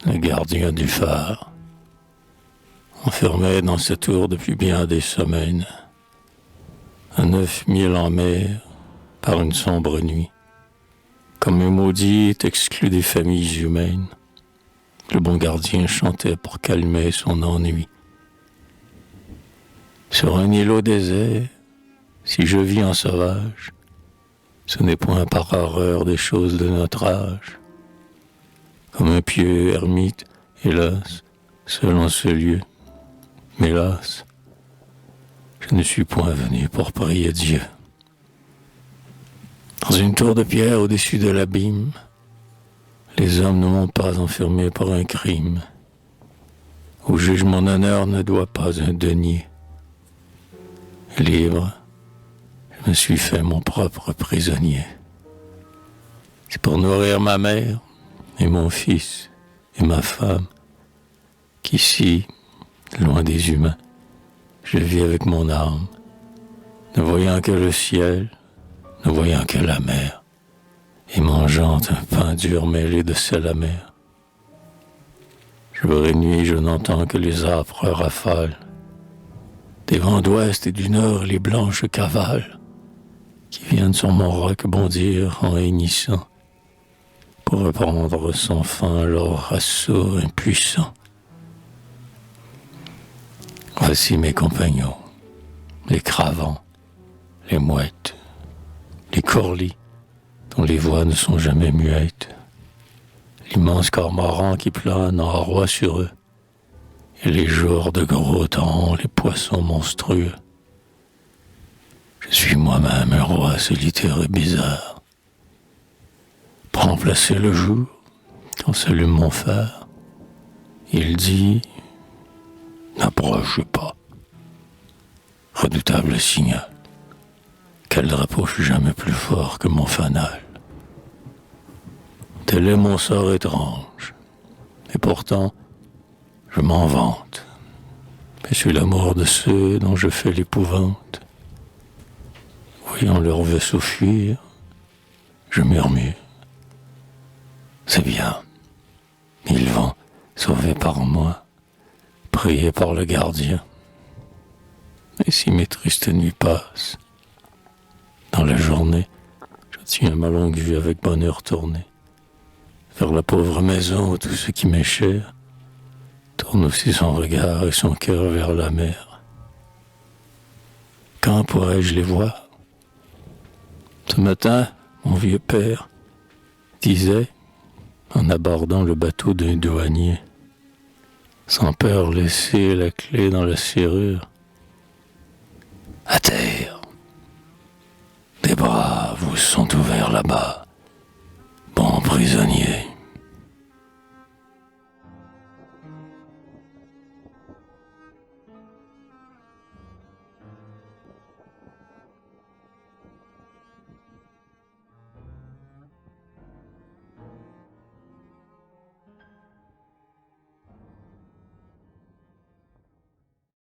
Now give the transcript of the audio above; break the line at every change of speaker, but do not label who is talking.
le gardien du phare, enfermé dans sa tour depuis bien des semaines, à 9000 en mer, par une sombre nuit, comme un maudit exclu des familles humaines, le bon gardien chantait pour calmer son ennui. Sur un îlot désert, si je vis en sauvage, ce n'est point par horreur des choses de notre âge. Comme un pieux ermite, hélas, seul en ce lieu, mais hélas, je ne suis point venu pour prier Dieu. Dans une tour de pierre au-dessus de l'abîme, les hommes ne m'ont pas enfermé pour un crime. Au juge mon honneur ne doit pas un denier. Libre, je me suis fait mon propre prisonnier. C'est pour nourrir ma mère et mon fils et ma femme qu'ici, loin des humains, je vis avec mon âme, ne voyant que le ciel, ne voyant que la mer, et mangeant un pain dur mêlé de sel amer. Jour et nuit, je n'entends que les âpres rafales, des vents d'ouest et du nord les blanches cavales, qui viennent sur mon roc bondir en hennissant, pour reprendre sans fin leur assaut impuissant. Voici mes compagnons, les cravants, les mouettes, les corlis, dont les voix ne sont jamais muettes, l'immense cormoran qui plane en roi sur eux, et les jours de gros temps, les poissons monstrueux. Je suis moi-même un roi solitaire et bizarre, prends placer le jour, quand s'allume mon phare, il dit « N'approchez pas ». Redoutable signal, quel drapeau fut jamais plus fort que mon fanal. Tel est mon sort étrange, et pourtant je m'en vante. Je suis l'amour de ceux dont je fais l'épouvante. Voyant leur vaisseau fuir, je murmure. C'est bien, ils vont, sauvés par moi, priés par le gardien. Et si mes tristes nuits passent, dans la journée, je tiens ma longue vue avec bonheur tournée vers la pauvre maison où tout ce qui m'est cher tourne aussi son regard et son cœur vers la mer. Quand pourrais-je les voir? Ce matin, mon vieux père disait, en abordant le bateau d'un douanier, sans peur laisser la clé dans la serrure, à terre, des bras vous sont ouverts là-bas, bons prisonniers.